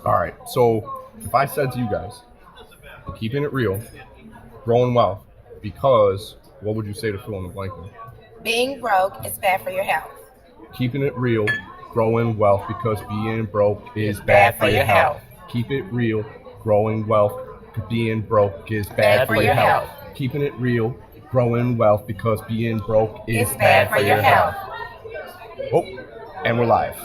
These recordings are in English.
All right. So if I said to you guys, keeping it real, growing wealth, because what would you say to fill in the blank? Being broke is bad for your health. Keeping it real, growing wealth, because being broke is Bad for your health. Keep it real, growing wealth, being broke is Bad for your health. Keeping it real, growing wealth, because being broke is It's bad for your health. Oh, and we're live.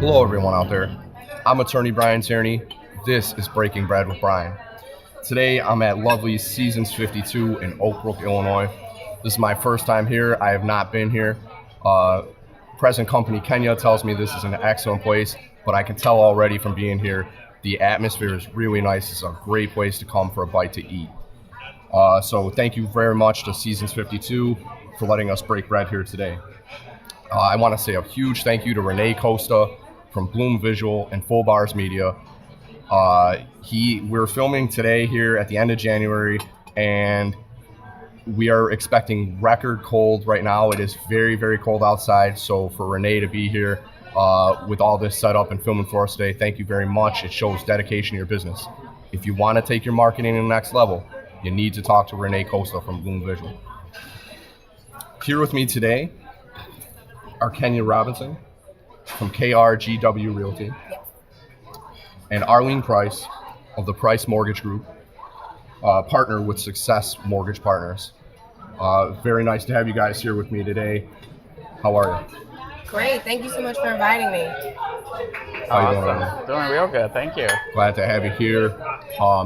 Hello, everyone out there. I'm attorney Brian Tierney. This is Breaking Bread with Brian. Today, I'm at lovely Seasons 52 in Oakbrook, Illinois. This is my first time here. I have not been here. Present company Kenya tells me this is an excellent place, but I can tell already from being here, the atmosphere is really nice. It's a great place to come for a bite to eat. So thank you very much to Seasons 52 for letting us break bread here today. I want to say a huge thank you to Renee Costa from Blum Visual and Full Bars Media. We're filming today here at the end of January, and we are expecting record cold right now. It is very, very cold outside. So for Renee to be here with all this set up and filming for us today, thank you very much. It shows dedication to your business. If you want to take your marketing to the next level, you need to talk to Renee Costa from Blum Visual. Here with me today are Kenya Robinson from KRGW Realty and Arlene Pryce of the Pryce Mortgage Group, partner with Success Mortgage Partners. Very nice to have you guys here with me today. How are you? Great. Thank you so much for inviting me. How you doing, Arlene? Doing real good, thank you. Glad to have you here.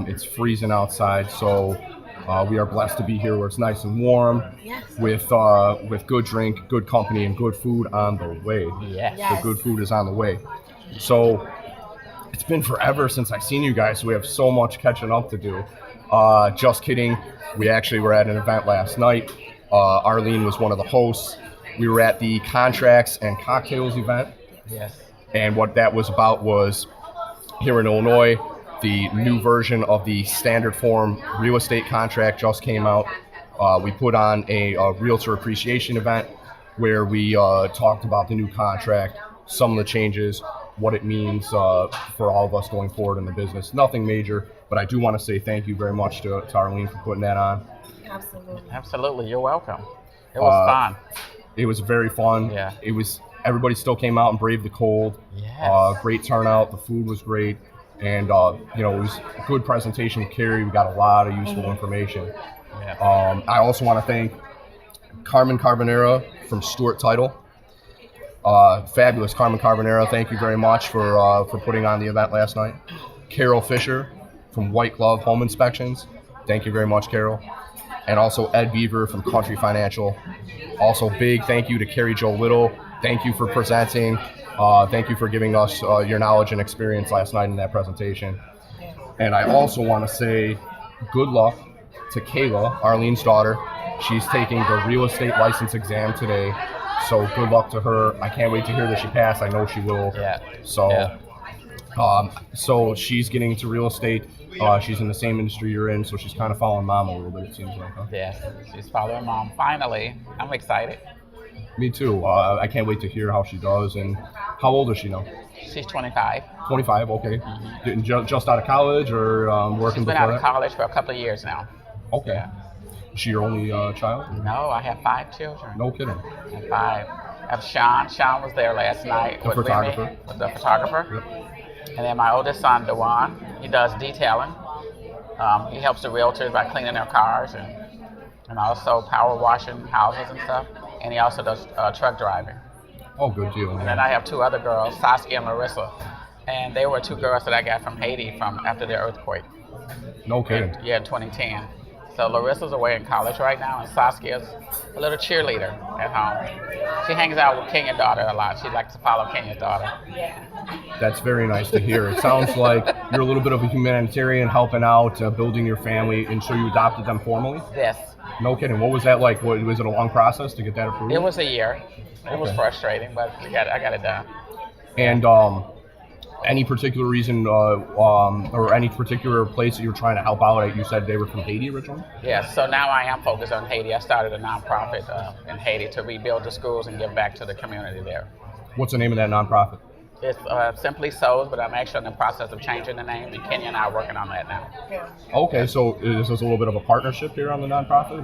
It's freezing outside, so we are blessed to be here where it's nice and warm. Yes. With good drink, good company, and good food on the way. Yes. The good food is on the way. So it's been forever since I've seen you guys, so we have so much catching up to do. Just kidding. We actually were at an event last night. Arlene was one of the hosts. We were at the Contracts and Cocktails event. Yes. And what that was about was, here in Illinois, the new version of the standard form real estate contract just came out. We put on a realtor appreciation event where we talked about the new contract, some of the changes, what it means for all of us going forward in the business. Nothing major, but I do want to say thank you very much to Arlene for putting that on. Absolutely. You're welcome. It was fun. It was very fun. Yeah. Everybody still came out and braved the cold. Yes. Great turnout. The food was great. And, it was a good presentation with Carrie. We got a lot of useful information. Yeah. I also want to thank Carmen Carbonera from Stewart Title. Fabulous Carmen Carbonera. Thank you very much for putting on the event last night. Carol Fisher from White Glove Home Inspections. Thank you very much, Carol. And also Ed Beaver from Country Financial. Also, big thank you to Carrie Jo Little. Thank you for presenting. Thank you for giving us your knowledge and experience last night in that presentation. And I also want to say good luck to Kayla, Arlene's daughter. She's taking the real estate license exam today. So good luck to her. I can't wait to hear that she passed. I know she will. Yeah. So, Yeah. So she's getting into real estate. She's in the same industry you're in, so she's kind of following mom a little bit, it seems like. Huh? Yes. She's following mom. Finally. I'm excited. Me too. I can't wait to hear how she does. And how old is she now? She's 25. 25, okay. Mm-hmm. Just out of college or working She's been before out of that? college for a couple of years now. Okay. Yeah. Is she your only child? No, I have 5 children. No kidding. I have 5. I have Sean. Sean was there last night. The with photographer. Renee, with the photographer. Yep. And then my oldest son, Dewan, he does detailing. He helps the realtors by cleaning their cars and also power washing houses and stuff. And he also does truck driving. Oh, good deal. And then I have 2 other girls, Saskia and Larissa. And they were 2 girls that I got from Haiti after the earthquake. No kidding. In 2010. So Larissa's away in college right now, and Saskia's a little cheerleader at home. She hangs out with Kenya's daughter a lot. She likes to follow Kenya's daughter. That's very nice to hear. It sounds like you're a little bit of a humanitarian, helping out, building your family, and so you adopted them formally? Yes. No kidding. What was that like? Was it a long process to get that approved? It was a year. It was frustrating, but I got it done. And Any particular reason or any particular place that you're trying to help out? You said they were from Haiti originally? Yes, so now I am focused on Haiti. I started a nonprofit in Haiti to rebuild the schools and give back to the community there. What's the name of that nonprofit? It's Simply Souls, but I'm actually in the process of changing the name, and Kenya and I are working on that now. Yeah. Okay, so is this a little bit of a partnership here on the nonprofit,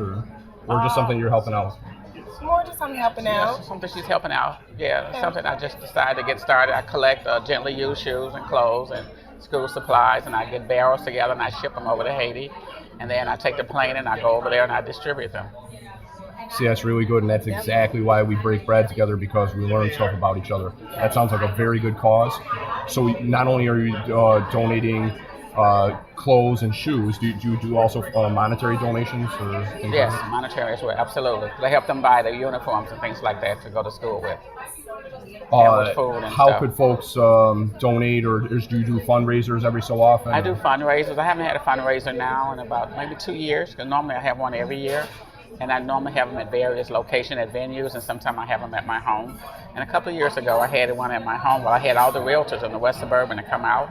or just something you're helping out with? It's more just I'm helping out. Yeah, something she's helping out. Yeah, something I just decided to get started. I collect gently used shoes and clothes and school supplies, and I get barrels together and I ship them over to Haiti, and then I take the plane and I go over there and I distribute them. See, that's really good, and that's exactly why we break bread together, because we learn stuff about each other. That sounds like a very good cause. So not only are you donating clothes and shoes, do you do also monetary donations? Or things Yes, like that? monetary as well, absolutely. They help them buy their uniforms and things like that to go to school with. With food and how stuff. could folks donate, or do you do fundraisers every so often? I do fundraisers. I haven't had a fundraiser now in about maybe 2 years, because normally I have one every year. And I normally have them at various locations, at venues, and sometimes I have them at my home. And a couple of years ago, I had one at my home where I had all the realtors in the West Suburban to come out,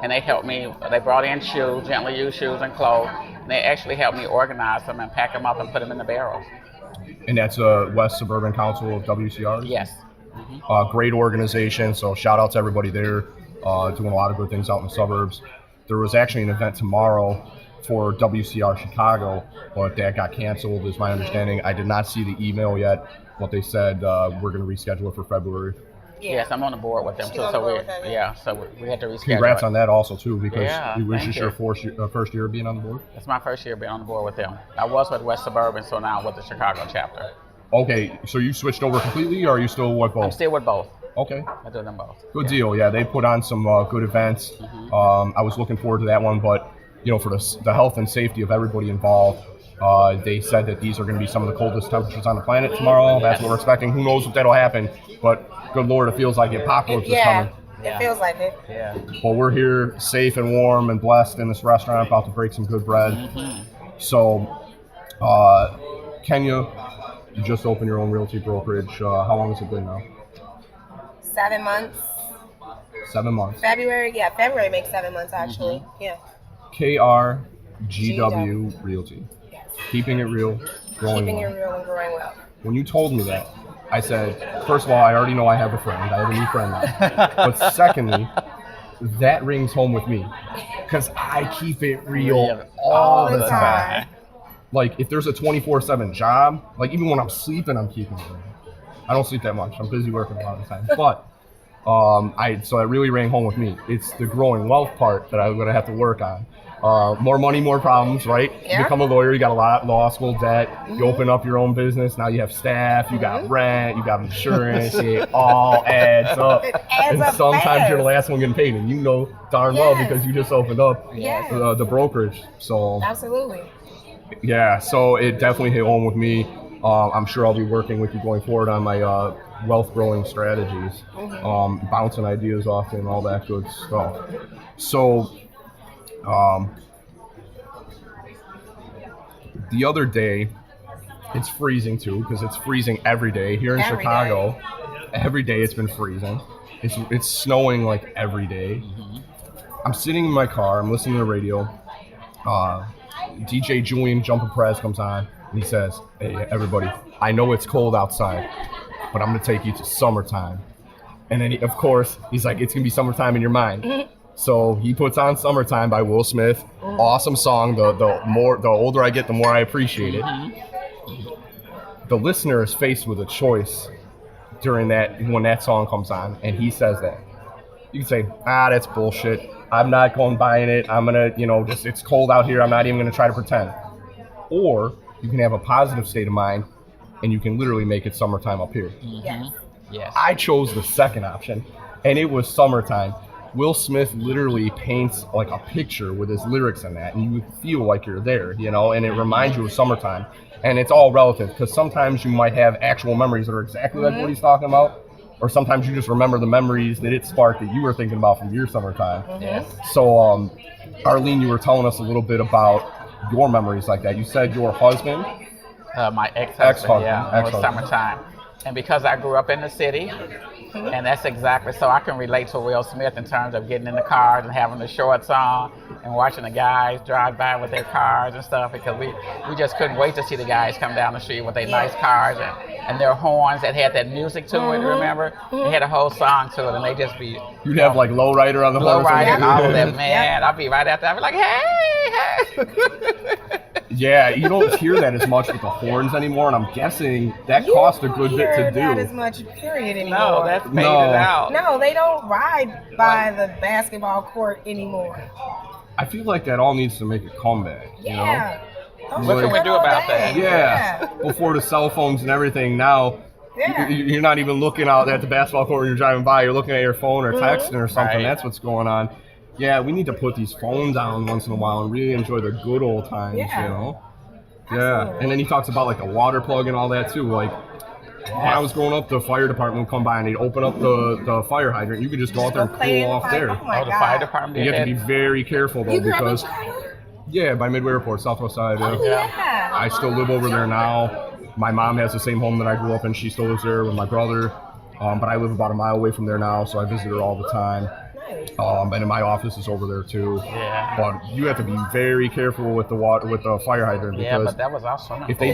and they helped me. They brought in shoes, gently used shoes and clothes, and they actually helped me organize them and pack them up and put them in the barrels. And that's West Suburban Council of WCR? Yes. Great organization, so shout out to everybody there, doing a lot of good things out in the suburbs. There was actually an event tomorrow for WCR Chicago, but that got canceled is my understanding. I did not see the email yet, but they said we're going to reschedule it for February. Yeah. Yes, I'm on the board with them She's too. on So board with them, yeah. we had to reschedule. Congrats it. on that also too, because Yeah, this thank is your you. first year being on the board. It's my first year being on the board with them. I was with West Suburban, so now I'm with the Chicago chapter. Okay, so you switched over completely, or are you still with both? I'm still with both. Okay, I do them both. good deal. Yeah, they put on some good events. I was looking forward to that one, but for the health and safety of everybody involved, they said that these are going to be some of the coldest temperatures on the planet tomorrow. That's what we're expecting. Who knows if that'll happen? But good Lord, it feels like the apocalypse is coming. It feels like it. Yeah. Well, we're here safe and warm and blessed in this restaurant, about to break some good bread. So, Kenya, you just opened your own realty brokerage. How long has it been now? 7 months. 7 months. February makes 7 months actually. Yeah. KRGW Realty. Yes. Keeping it real, growing Keeping it well. real and growing well. When you told me that, I said, first of all, I already know I have a friend. I have a new friend now. But secondly, that rings home with me, because I keep it real all the time. Like, if there's a 24/7 job, like even when I'm sleeping, I'm keeping it real. I don't sleep that much. I'm busy working a lot of the time. But so it really rang home with me. It's the growing wealth part that I'm going to have to work on. More money, more problems, right? Yeah. You become a lawyer, you got a lot of law school debt. You open up your own business. Now you have staff, you got rent, you got insurance. It all adds up. It adds and up sometimes fast. you're the last one getting paid, and you know darn well Yes. because you just opened up Yes. the brokerage. So Absolutely. yeah, so it definitely hit home with me. I'm sure I'll be working with you going forward on my wealth growing strategies, bouncing ideas off and all that good stuff. So the other day, it's freezing too, because it's freezing every day here in Every Chicago. Every day it's been freezing. It's snowing like every day. I'm sitting in my car, I'm listening to the radio. DJ Julian Jumper Perez comes on and he says, "Hey everybody, I know it's cold outside, but I'm gonna take you to summertime." And then of course he's like, "It's gonna be summertime in your mind." So he puts on "Summertime" by Will Smith. Awesome song. The older I get, the more I appreciate it. The listener is faced with a choice during when that song comes on, and he says that. You can say, "That's bullshit. I'm not going buying it. I'm gonna, just it's cold out here. I'm not even gonna try to pretend." Or you can have a positive state of mind, and you can literally make it summertime up here. Yes. Yes. I chose the second option, and it was summertime. Will Smith literally paints like a picture with his lyrics in that, and you feel like you're there, and it reminds you of summertime. And it's all relative, because sometimes you might have actual memories that are exactly like what he's talking about, or sometimes you just remember the memories that it sparked that you were thinking about from your summertime. Yes. So, Arlene, you were telling us a little bit about your memories like that. You said your husband, My ex-husband, Ex-husband. was summertime. And because I grew up in the city, and that's exactly, so I can relate to Will Smith in terms of getting in the cars and having the shorts on and watching the guys drive by with their cars and stuff, because we just couldn't wait to see the guys come down the street with their nice cars and their horns that had that music to it, remember? They had a whole song to it, and they just be... You'd have like Lowrider on the horn. Lowrider and all of that, man. I'd be right out there. I'd be like, hey! Yeah, you don't hear that as much with the horns anymore, and I'm guessing that cost a good bit to do. Not as much, period, anymore. No, that's faded out. No, they don't ride by the basketball court anymore. I feel like that all needs to make a comeback. Yeah. You know? What can we do about that? Yeah. Before the cell phones and everything, now you're not even looking out at the basketball court when you're driving by. You're looking at your phone or texting or something. Right. That's what's going on. Yeah, we need to put these phones down once in a while and really enjoy the good old times, you know? Yeah. And then he talks about like the water plug and all that too. Like when I was growing up, the fire department would come by and they'd open up the fire hydrant. You could just go out there and cool off there. Oh, the fire department. You have to be very careful though, because by Midway Airport, Southwest side. I still live over there now. My mom has the same home that I grew up in. She still lives there with my brother. But I live about a mile away from there now, so I visit her all the time. And then my office is over there too. Yeah. But you have to be very careful with the water, with the fire hydrant, because but that was awesome. if they,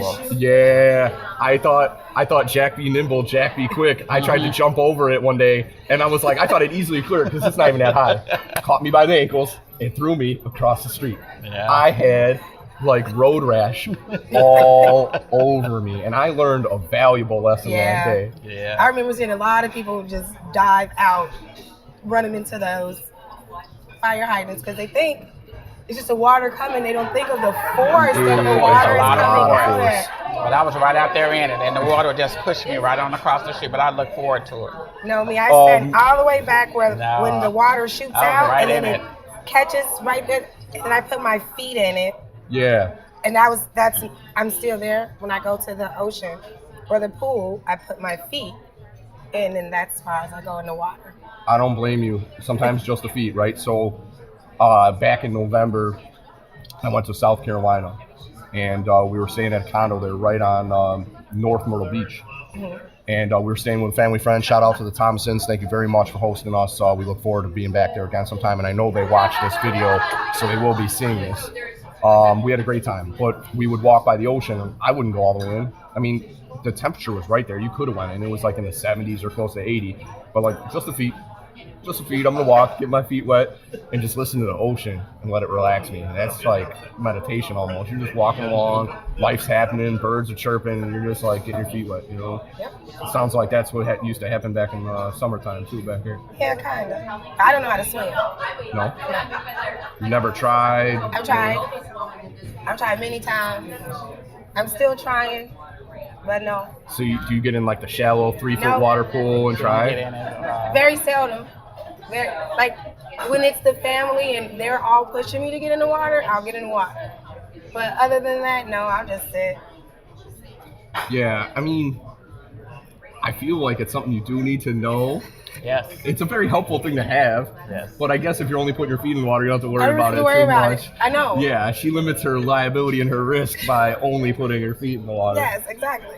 I thought Jack be nimble, Jack be quick. I tried to jump over it one day, and I was like, I thought I'd easily clear it because it's not even that high. Caught me by the ankles and threw me across the street. Yeah. I had like road rash all over me, and I learned a valuable lesson that day. Yeah. I remember seeing a lot of people just dive out, running into those fire hydrants because they think it's just the water coming. They don't think of the force that the water is coming out of. But I was right out there in it, and the water just pushed me right on across the street. But I look forward to it. No, me, I stand all the way back where when the water shoots out, and then it catches right there, and I put my feet in it. Yeah. And I'm still there when I go to the ocean or the pool. I put my feet in, and that's as far as I go in the water. I don't blame you. Sometimes just the feet, right? So back in November, I went to South Carolina, and we were staying at a condo there right on North Myrtle Beach. Mm-hmm. And we were staying with family friends. Shout out to the Thomasons. Thank you very much for hosting us. We look forward to being back there again sometime. And I know they watched this video, so they will be seeing this. We had a great time, but we would walk by the ocean, and I wouldn't go all the way in. I mean, the temperature was right there. You could have went in. It was like in the 70s or close to 80. But like just the feet. I'm gonna walk, get my feet wet, and just listen to the ocean and let it relax me. And that's like meditation almost. You're just walking along, life's happening, birds are chirping, and you're just like getting your feet wet, you know? Yep. It sounds like that's what used to happen back in summertime too, back here. Yeah, kind of. I don't know how to swim. No? You never tried? I've tried many times. I'm still trying. But no. So do you get in like the shallow 3-foot water pool and try? Very seldom. Like when it's the family and they're all pushing me to get in the water, I'll get in the water. But other than that, no, I'll just sit. Yeah, I mean, I feel like it's something you do need to know. Yes. It's a very helpful thing to have. Yes. But I guess if you're only putting your feet in the water, you don't have to worry about it too much. I know. Yeah, she limits her liability and her risk by only putting her feet in the water. Yes, exactly.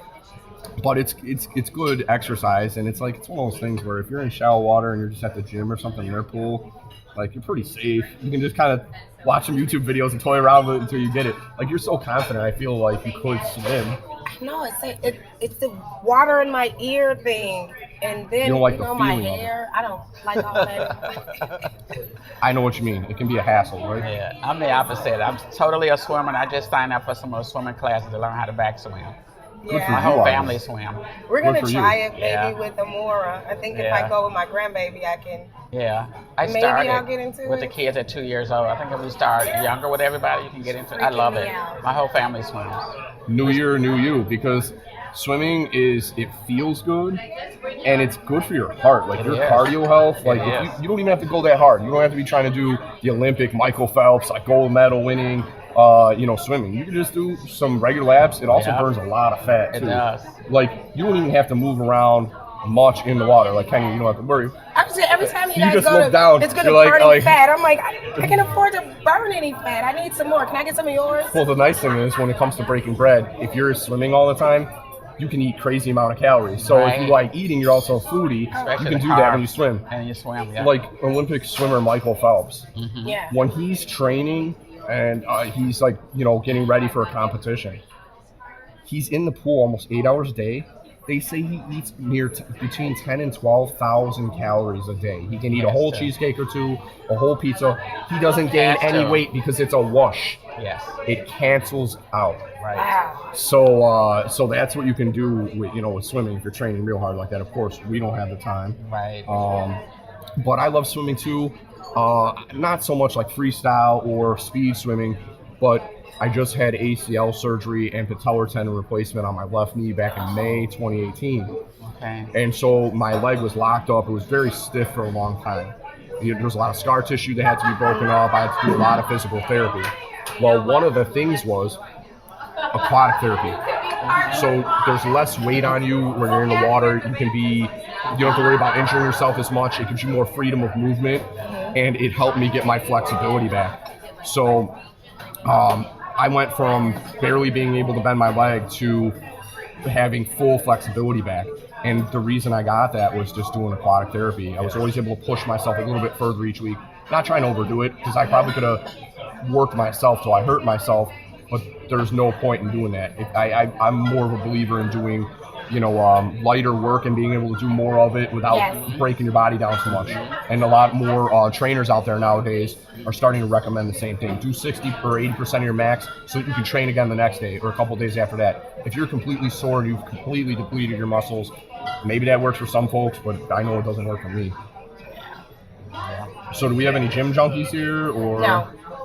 But it's good exercise, and it's one of those things where if you're in shallow water and you're just at the gym or something in their pool, like you're pretty safe. You can just kind of watch some YouTube videos and toy around with it until you get it. Like you're so confident, I feel like you could swim. No, it's the water in my ear thing, and then my hair. I don't like all that. I know what you mean. It can be a hassle, right? Yeah, I'm the opposite. I'm totally a swimmer, and I just signed up for some more swimming classes to learn how to back swim. Yeah. My whole family swim. We're gonna try it maybe with Amora. I think if I go with my grandbaby, I can. Yeah, I'll get into it with the kids at 2 years old. I think if we start younger with everybody, you can get into it. I love it. My whole family swims. New year, new you, because swimming it feels good, and it's good for your heart, like your cardio health. Like if you don't even have to go that hard. You don't have to be trying to do the Olympic Michael Phelps, like gold medal winning. Swimming. You can just do some regular laps. It also burns a lot of fat too. It does. Like you don't even have to move around much in the water. Like Kenny, you don't have to worry. Actually, every time you guys go down, it's gonna burn fat. I'm like, I can't afford to burn any fat. I need some more. Can I get some of yours? Well, the nice thing is when it comes to breaking bread, if you're swimming all the time, you can eat crazy amount of calories. So if you like eating, you're also a foodie. Especially you can do that when you swim. And you swim, yeah. Like Olympic swimmer Michael Phelps. Yeah. When he's training and he's like, you know, getting ready for a competition, he's in the pool almost 8 hours a day. They say he eats between 10 and 12,000 calories a day. He can eat a whole cheesecake or two, a whole pizza. He doesn't gain any weight because it's a wash. Yes. It cancels out. Right. Wow. So that's what you can do with, you know, with swimming if you're training real hard like that. Of course, we don't have the time. Right. But I love swimming too. Not so much like freestyle or speed swimming, but I just had ACL surgery and patellar tendon replacement on my left knee back in May 2018. Okay. And so my leg was locked up. It was very stiff for a long time. There was a lot of scar tissue that had to be broken up. I had to do a lot of physical therapy. Well, one of the things was aquatic therapy. So there's less weight on you when you're in the water. You don't have to worry about injuring yourself as much. It gives you more freedom of movement, and it helped me get my flexibility back. So I went from barely being able to bend my leg to having full flexibility back. And the reason I got that was just doing aquatic therapy. I was always able to push myself a little bit further each week, not trying to overdo it, because I probably could have worked myself till I hurt myself, but there's no point in doing that. I'm more of a believer in doing, you know, lighter work and being able to do more of it without breaking your body down so much. And a lot more trainers out there nowadays are starting to recommend the same thing. Do 60 or 80% of your max so that you can train again the next day or a couple days after that. If you're completely sore and you've completely depleted your muscles, maybe that works for some folks, but I know it doesn't work for me. So do we have any gym junkies here? Or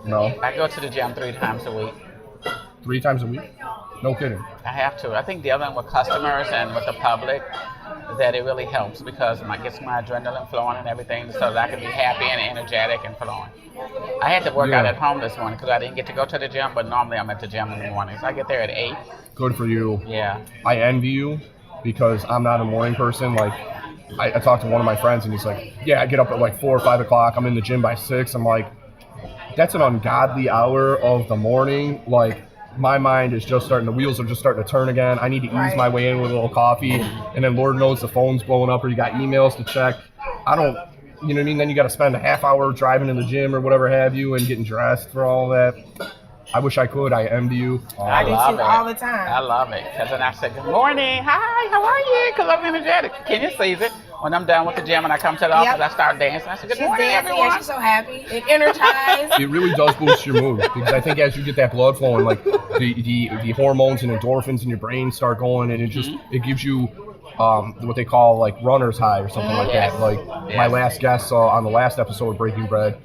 no? I go to the gym 3 times a week. 3 times a week? No kidding. I have to. I think the other one with customers and with the public, that it really helps because it gets my adrenaline flowing and everything so that I can be happy and energetic and flowing. I had to work out at home this morning because I didn't get to go to the gym, but normally I'm at the gym in the mornings. I get there at 8. Good for you. Yeah. I envy you because I'm not a morning person. Like, I talked to one of my friends and he's like, yeah, I get up at like 4 or 5 o'clock. I'm in the gym by 6. I'm like, that's an ungodly hour of the morning. Like, my mind is just the wheels are just starting to turn again. I need to ease my way in with a little coffee. And then Lord knows the phone's blowing up or you got emails to check. I don't, you know what I mean? Then you got to spend a half hour driving to the gym or whatever have you and getting dressed for all that. I wish I could. I envy you. I do too all the time. I love it. Because then I say, good morning. Hi, how are you? Because I'm energetic. Kenya sees it. When I'm done with the gym and I come to the office, I start dancing. I say, good morning, everyone. Yeah, she's so happy. It energized. It really does boost your mood because I think as you get that blood flowing, like the hormones and endorphins in your brain start going, and it gives you what they call like runner's high or something like that. Like my last guest on the last episode of Breaking Bread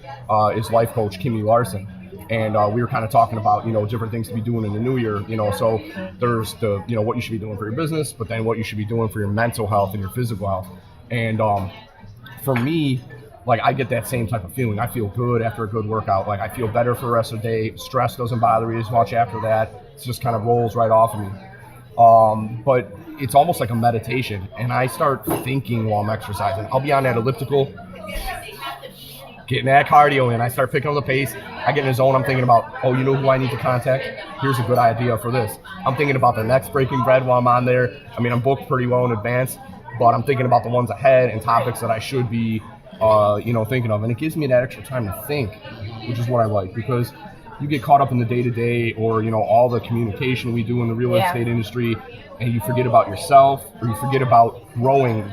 is life coach Kimmy Larson. And we were kind of talking about, you know, different things to be doing in the new year, you know, so there's the, you know, what you should be doing for your business, but then what you should be doing for your mental health and your physical health. And for me, like I get that same type of feeling. I feel good after a good workout. Like I feel better for the rest of the day. Stress doesn't bother me as much after that. It just kind of rolls right off of me. But it's almost like a meditation. And I start thinking while I'm exercising. I'll be on that elliptical, getting that cardio in. I start picking up the pace. I get in the zone. I'm thinking about, oh, you know who I need to contact? Here's a good idea for this. I'm thinking about the next Breaking Bread while I'm on there. I mean, I'm booked pretty well in advance, but I'm thinking about the ones ahead and topics that I should be, you know, thinking of. And it gives me that extra time to think, which is what I like, because you get caught up in the day-to-day or, you know, all the communication we do in the real estate industry, and you forget about yourself or you forget about growing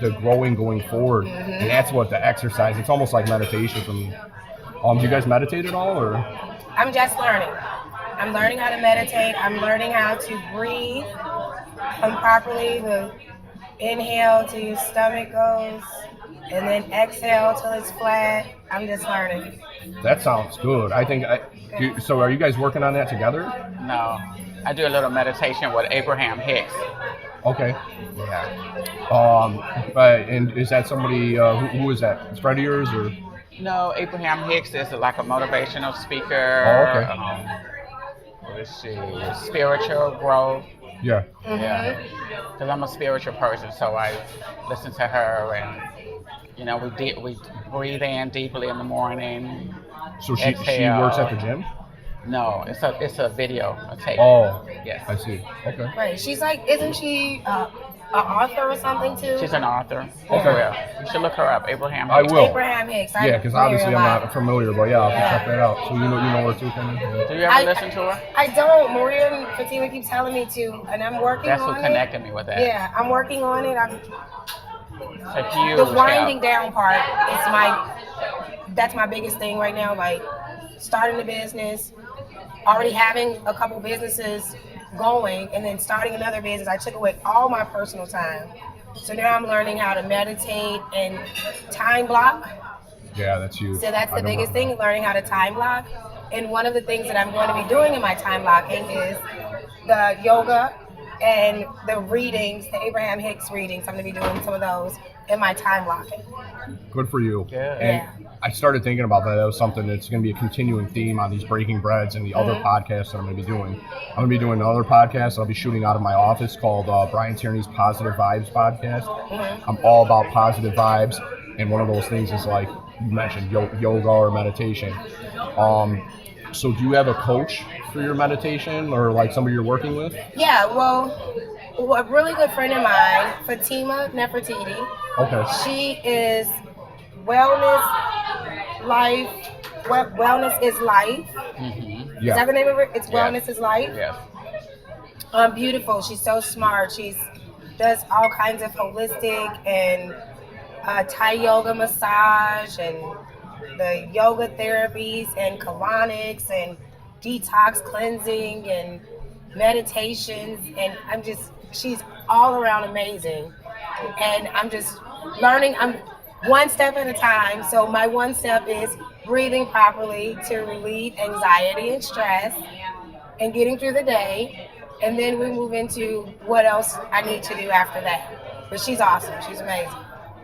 going forward. And that's what the exercise, it's almost like meditation for me. Do you guys meditate at all? Or? I'm just learning. I'm learning how to meditate. I'm learning how to breathe properly. The inhale till your stomach goes, and then exhale till it's flat. I'm just learning. That sounds good. I think, so are you guys working on that together? No. I do a little meditation with Abraham Hicks. Okay. Yeah. And is that somebody, who is that? Is friend of yours or? No, Abraham Hicks is like a motivational speaker. Oh, okay. Let's see, spiritual growth. Yeah. Yeah. Because I'm a spiritual person, so I listen to her, and you know, we breathe in deeply in the morning. So she works at the gym? No, it's a video, a tape. Oh, Yes. I see. Okay. Right. She's like, isn't she an author or something too? She's an author. Okay. Yeah. You should look her up, Abraham. I will. Abraham Hicks. Yeah, because obviously I'm not familiar, but yeah, I'll have to check that out. So you know her too, kind of. Do you ever listen to her? I don't. Maria and Fatima keep telling me to, and I'm working That's on who it. connected me with that. Yeah, I'm working on it. It's a huge The winding help. down part is that's my biggest thing right now. Like starting the business, already having a couple businesses going, and then starting another business. I took away all my personal time. So now I'm learning how to meditate and time block. Yeah, that's huge. So that's the biggest thing, learning how to time block. And one of the things that I'm going to be doing in my time blocking is the yoga and the readings, the Abraham Hicks readings. I'm going to be doing some of those in my time blocking. Good for you. Good. And I started thinking about that. That was something that's going to be a continuing theme on these Breaking Breads and the other podcasts that I'm going to be doing. I'm going to be doing another podcast I'll be shooting out of my office called Brian Tierney's Positive Vibes Podcast. I'm all about positive vibes, and one of those things is like you mentioned yoga or meditation. So do you have a coach for your meditation or like somebody you're working with? Yeah, well, a really good friend of mine, Fatima Nefertiti. Okay. She is Wellness is Life. Mm-hmm. Is that the name of it? It's Yeah. Wellness is Life. Yes. Beautiful. She's so smart. She's does all kinds of holistic and Thai yoga massage and the yoga therapies and colonics and detox cleansing and meditations. And she's all around amazing. And I'm just learning. I'm one step at a time. So my one step is breathing properly to relieve anxiety and stress and getting through the day. And then we move into what else I need to do after that. But she's awesome. She's amazing.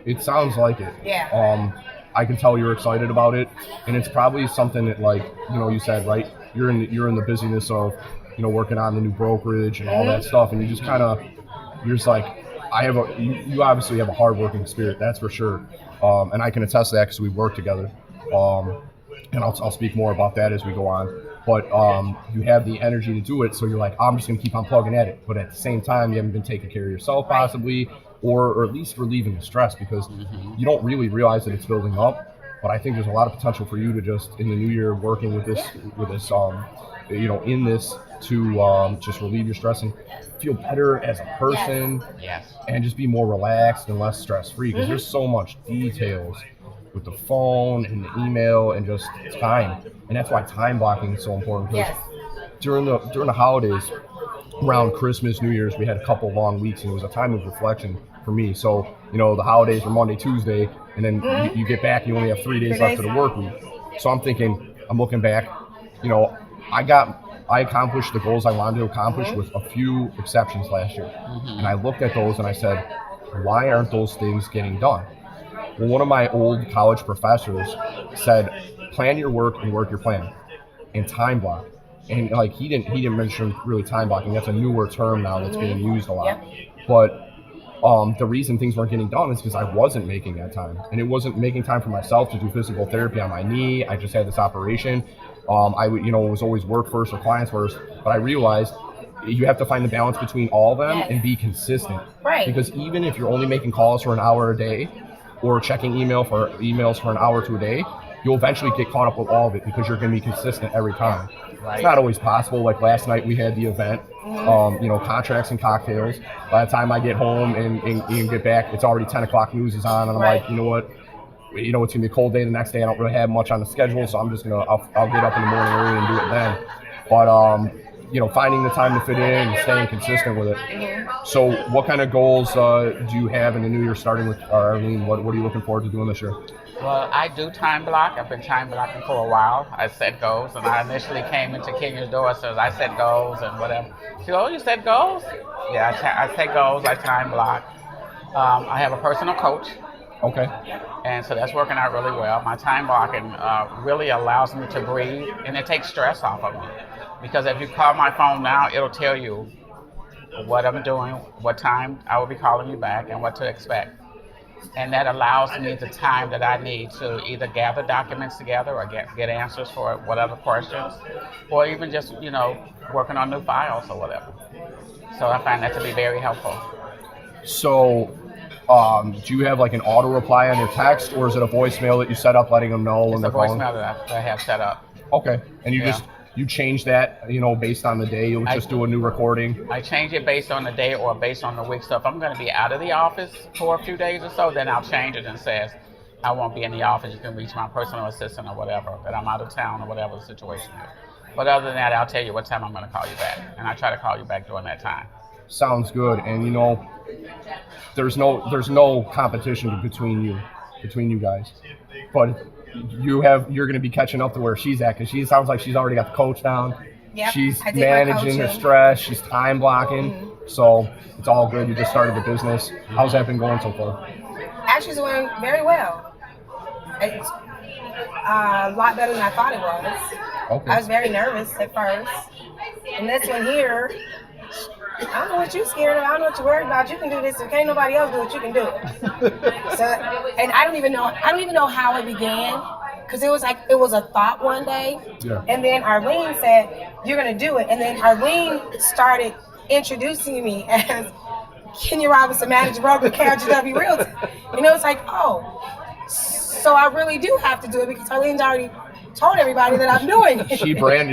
It sounds like it. Yeah. I can tell you're excited about it, and it's probably something that, like, you said, right? You're in the busyness of, working on the new brokerage and all that stuff, and you just kind of, you're just like, you obviously have a hardworking spirit, that's for sure, and I can attest to that because we work together, and I'll speak more about that as we go on. But you have the energy to do it, so you're like, I'm just going to keep on plugging at it. But at the same time, you haven't been taking care of yourself, possibly, or at least relieving the stress, because you don't really realize that it's building up. But I think there's a lot of potential for you to just, in the new year, working with this, in this to just relieve your stress and feel better as a person, and just be more relaxed and less stress-free. Because there's so much details with the phone and the email and just time, and that's why time blocking is so important. Because during the holidays, around Christmas, New Year's, we had a couple long weeks, and it was a time of reflection for me. So the holidays were Monday, Tuesday, and then you get back, you only have 3 days left of the work week. So I'm looking back, I accomplished the goals I wanted to accomplish with a few exceptions last year, and I looked at those and I said, why aren't those things getting done? Well, one of my old college professors said, plan your work and work your plan, and time block. And like he didn't mention really time blocking. That's a newer term now that's being used a lot. But the reason things weren't getting done is because I wasn't making that time, and it wasn't making time for myself to do physical therapy on my knee. I just had this operation. I would, it was always work first or clients first. But I realized you have to find the balance between all of them and be consistent. Right. Because even if you're only making calls for an hour a day, or checking emails for an hour to a day, you'll eventually get caught up with all of it because you're going to be consistent every time. Right. It's not always possible. Like last night we had the event, contracts and cocktails. By the time I get home and get back, it's already 10 o'clock news is on, and I'm like, you know what? It's going to be a cold day the next day. I don't really have much on the schedule, so I'm just going to, I'll get up in the morning early and do it then. But, finding the time to fit in and staying consistent with it. So what kind of goals do you have in the new year, starting with Arlene? What are you looking forward to doing this year? Well, I do time block. I've been time blocking for a while. I set goals, and I initially came into Kenya's door, so I set goals and whatever. She goes, oh, you set goals? Yeah, I set goals. I time block. I have a personal coach. Okay. And so that's working out really well. My time blocking really allows me to breathe, and it takes stress off of me. Because if you call my phone now, it'll tell you what I'm doing, what time I will be calling you back, and what to expect. And that allows me the time that I need to either gather documents together or get answers for whatever questions, or even just, working on new files or whatever. So I find that to be very helpful. So, do you have like an auto reply on your text, or is it a voicemail that you set up letting them know when they're calling? It's a voicemail that I have set up. Okay, and you change that, based on the day. You'll just do a new recording. I change it based on the day or based on the week. So if I'm going to be out of the office for a few days or so, then I'll change it and says I won't be in the office. You can reach my personal assistant or whatever, that I'm out of town or whatever the situation is. But other than that, I'll tell you what time I'm going to call you back, and I try to call you back during that time. Sounds good. And there's no competition between you guys, but you're going to be catching up to where she's at, because she sounds like she's already got the coach down. Yep, she's managing her stress. She's time blocking. Mm-hmm. So it's all good. You just started the business. How's that been going so far? Actually, it's going very well. It's a lot better than I thought it was. Okay. I was very nervous at first. And this one here, I don't know what you're scared of. I don't know what you're worried about. You can do this. If can't nobody else do it, you can do it. So, and I don't even know how it began, because it was a thought one day. Yeah. And then Arlene said, "You're gonna do it." And then Arlene started introducing me as Kenya Robinson, manager broker at KRGW Realty. And it was like, oh, so I really do have to do it, because Arlene's already told everybody that I'm doing it.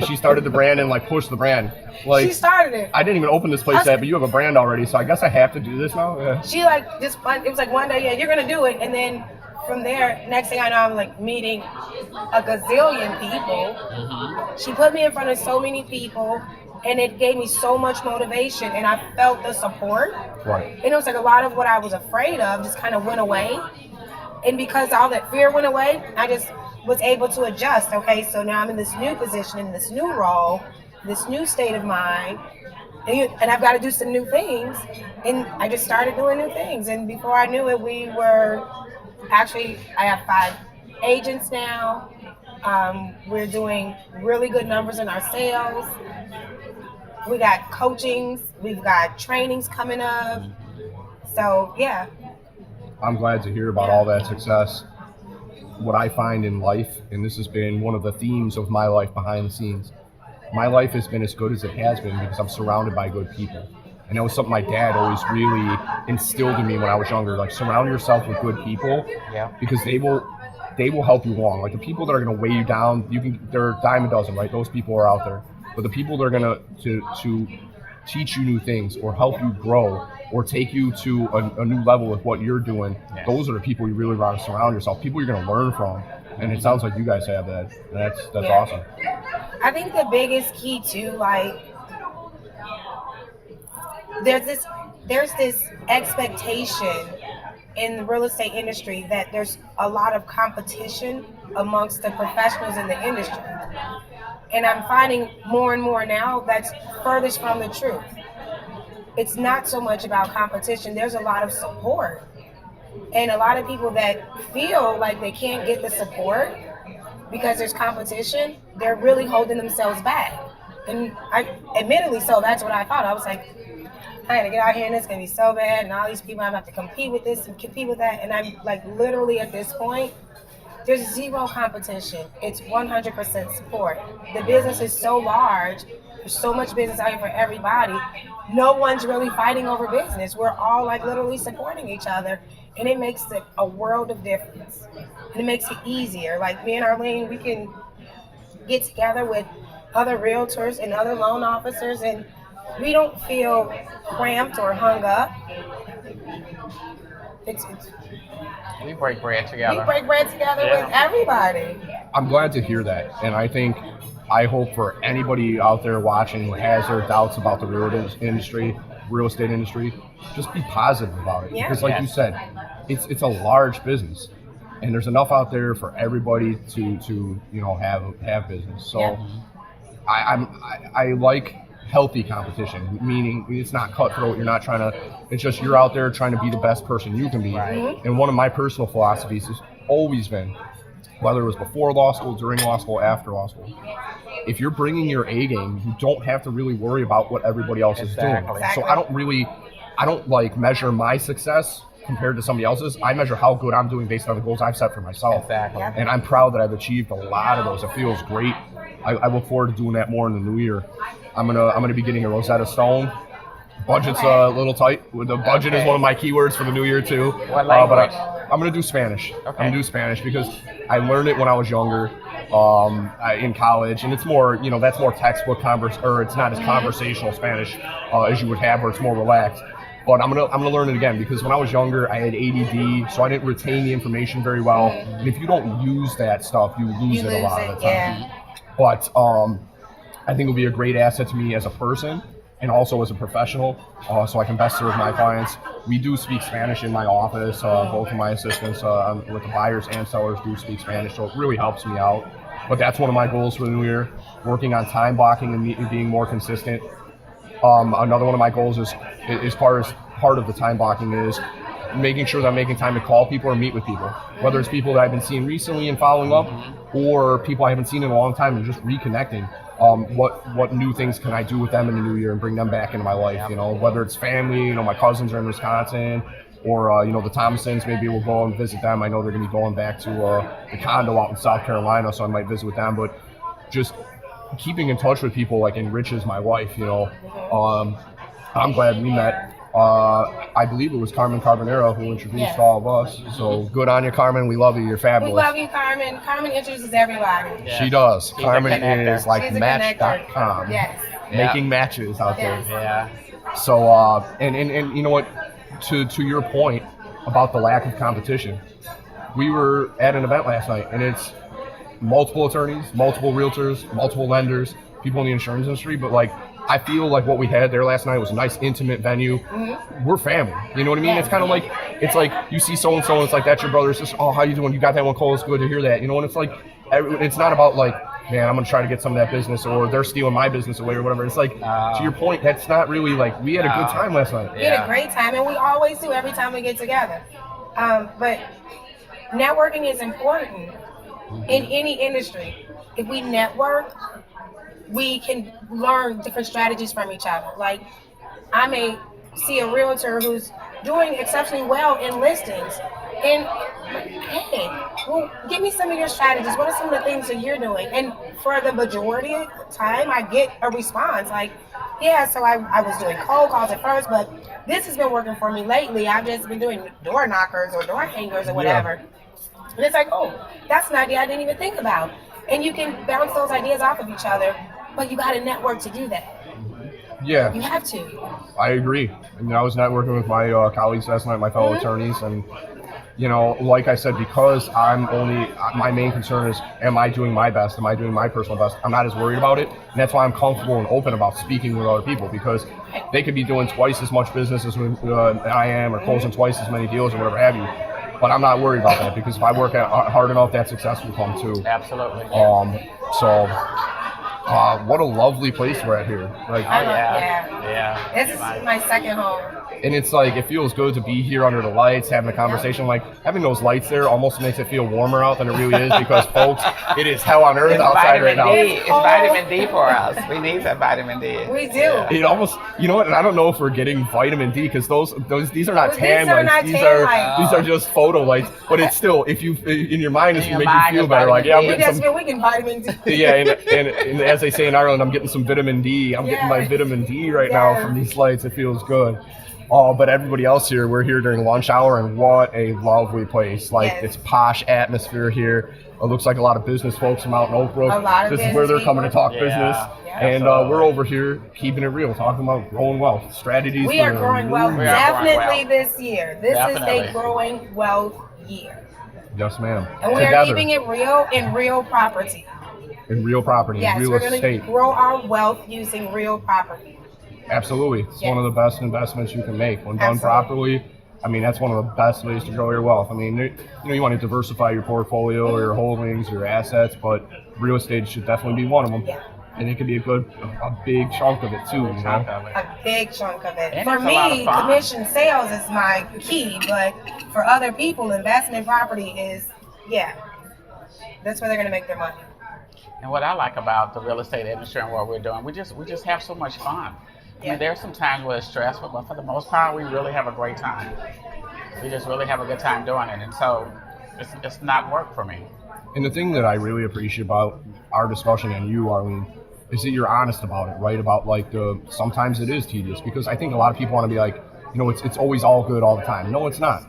She started the brand and pushed the brand. She started it. I didn't even open this place yet, but you have a brand already, so I guess I have to do this now. Yeah. She it was like one day, you're gonna do it, and then from there, next thing I know, I'm meeting a gazillion people. Mm-hmm. She put me in front of so many people, and it gave me so much motivation, and I felt the support. Right. And it was like a lot of what I was afraid of just kind of went away, and because all that fear went away, I just was able to adjust. Okay, so now I'm in this new position, in this new role, this new state of mind, and I've got to do some new things. And I just started doing new things, and before I knew it, I have 5 agents now. We're doing really good numbers in our sales. We got coachings, we've got trainings coming up. So yeah. I'm glad to hear about all that success. What I find in life, and this has been one of the themes of my life behind the scenes, my life has been as good as it has been because I'm surrounded by good people. And that was something my dad always really instilled in me when I was younger. Surround yourself with good people, because they will help you along. The people that are going to weigh you down, they're a dime a dozen, right? Those people are out there. But the people that are going to teach you new things or help you grow or take you to a new level with what you're doing, those are the people you really want to surround yourself. People you're going to learn from. And it sounds like you guys have that. That's awesome. I think the biggest key too, there's this expectation in the real estate industry that there's a lot of competition amongst the professionals in the industry. And I'm finding more and more now that's furthest from the truth. It's not so much about competition. There's a lot of support. And a lot of people that feel like they can't get the support because there's competition, they're really holding themselves back. And admittedly so, that's what I thought. I was like, I had to get out here and it's going to be so bad. And all these people, I'm going to have to compete with this and compete with that. And I'm literally at this point, there's zero competition. It's 100% support. The business is so large. There's so much business out here for everybody. No one's really fighting over business. We're all literally supporting each other. And it makes a world of difference. And it makes it easier. Me and Arlene, we can get together with other realtors and other loan officers, and we don't feel cramped or hung up. We break bread together. We break bread together with everybody. I'm glad to hear that. And I hope for anybody out there watching who has their doubts about the real estate industry, just be positive about it. Yeah. Because you said, it's a large business. And there's enough out there for everybody to have business. So I like healthy competition, meaning it's not cutthroat. You're not trying to, it's just you're out there trying to be the best person you can be. Right. And one of my personal philosophies has always been, whether it was before law school, during law school, after law school, if you're bringing your A game, you don't have to really worry about what everybody else is doing. Exactly. So I don't measure my success compared to somebody else's. I measure how good I'm doing based on the goals I've set for myself. Exactly. Yep. And I'm proud that I've achieved a lot of those. It feels great. I look forward to doing that more in the new year. I'm gonna be getting a Rosetta Stone. Budget's a little tight. The budget is one of my keywords for the new year too. What language? But I'm gonna do Spanish. Okay. I'm gonna do Spanish because I learned it when I was younger, in college, and it's more, that's more textbook or it's not as conversational Spanish as you would have, where it's more relaxed. But I'm gonna learn it again because when I was younger, I had ADD, so I didn't retain the information very well. And if you don't use that stuff, you lose it a lot of the time. Yeah. But I think it'll be a great asset to me as a person and also as a professional, so I can best serve my clients. We do speak Spanish in my office. Both of my assistants with the buyers and sellers do speak Spanish, so it really helps me out. But that's one of my goals for the new year, working on time blocking and being more consistent. Another one of my goals is part of the time blocking is making sure that I'm making time to call people or meet with people, whether it's people that I've been seeing recently and following up, or people I haven't seen in a long time and just reconnecting. What new things can I do with them in the new year and bring them back into my life? Whether it's family, my cousins are in Wisconsin, or the Thompsons, maybe we'll go and visit them. I know they're going to be going back to the condo out in South Carolina, so I might visit with them. But just keeping in touch with people enriches my life. I'm glad we met. I believe it was Carmen Carbonero who introduced all of us. So good on you, Carmen. We love you. You're fabulous. We love you, Carmen. Carmen introduces everybody. Yeah. She does. She's Carmen a is like She's a Match.com. Yes. Making matches out Yes. there. Yeah. So, and you know what? To your point about the lack of competition, we were at an event last night, and it's multiple attorneys, multiple realtors, multiple lenders, people in the insurance industry, but I feel like what we had there last night was a nice, intimate venue. Mm-hmm. We're family. You know what I mean? Yeah. It's kind of like you see so-and-so, and it's like, that's your brother. It's just, oh, how you doing? You got that one, Cole? It's good to hear that. And it's it's not about man, I'm going to try to get some of that business, or they're stealing my business away or whatever. It's to your point, that's not really we had a good time last night. We had a great time, and we always do every time we get together. But networking is important in any industry. If we network, we can learn different strategies from each other. I may see a realtor who's doing exceptionally well in listings, and hey, well, give me some of your strategies. What are some of the things that you're doing? And for the majority of the time, I get a response so I was doing cold calls at first, but this has been working for me lately. I've just been doing door knockers or door hangers or whatever. Yeah. And it's that's an idea I didn't even think about. And you can bounce those ideas off of each other, but you got to network to do that. Yeah. You have to. I agree. I was networking with my colleagues last night, my fellow attorneys, and like I said, because my main concern is, am I doing my best? Am I doing my personal best? I'm not as worried about it. And that's why I'm comfortable and open about speaking with other people, because they could be doing twice as much business as I am, or closing twice as many deals or whatever have you. But I'm not worried about that, because if I work hard enough, that success will come too. Absolutely. What a lovely place we're at here. Yeah. This is my second home. And it's it feels good to be here under the lights, having a conversation. Having those lights there almost makes it feel warmer out than it really is, because folks, it is hell on earth outside right now. It's vitamin D for us. We need that vitamin D. We do. Yeah. It almost, and I don't know if we're getting vitamin D, because these are not tan lights. These are just photo lights. But it's still, if you in your mind, it's to make you feel better. I'm getting some. We can vitamin D. Yeah, and as they say in Ireland, I'm getting some vitamin D. I'm getting my vitamin D right now from these lights. It feels good. But everybody else here, we're here during lunch hour, and what a lovely place. It's posh atmosphere here. It looks like a lot of business folks from out in Oakbrook. This is where they're coming to talk business. Yeah, and we're over here keeping it real, talking about growing wealth, strategies. We are growing wealth definitely this year. This is a growing wealth year. Yes, ma'am. And we are keeping it real in real property. In real property, yes, real we're estate. going to grow our wealth using real property. Absolutely. It's one of the best investments you can make. When done properly, that's one of the best ways to grow your wealth. You want to diversify your portfolio or your holdings, your assets, but real estate should definitely be one of them. Yeah. And it could be a big chunk of it too. A big chunk of it. And for me, commission sales is my key, but for other people, investment property is, that's where they're going to make their money. And what I like about the real estate industry and what we're doing, we just have so much fun. There's some times where it's stressful, but for the most part, we really have a great time. We just really have a good time doing it, and so it's not work for me. And the thing that I really appreciate about our discussion and you, Arlene, is that you're honest about it, right? About like sometimes it is tedious, because I think a lot of people want to be like, it's always all good all the time. No, it's not,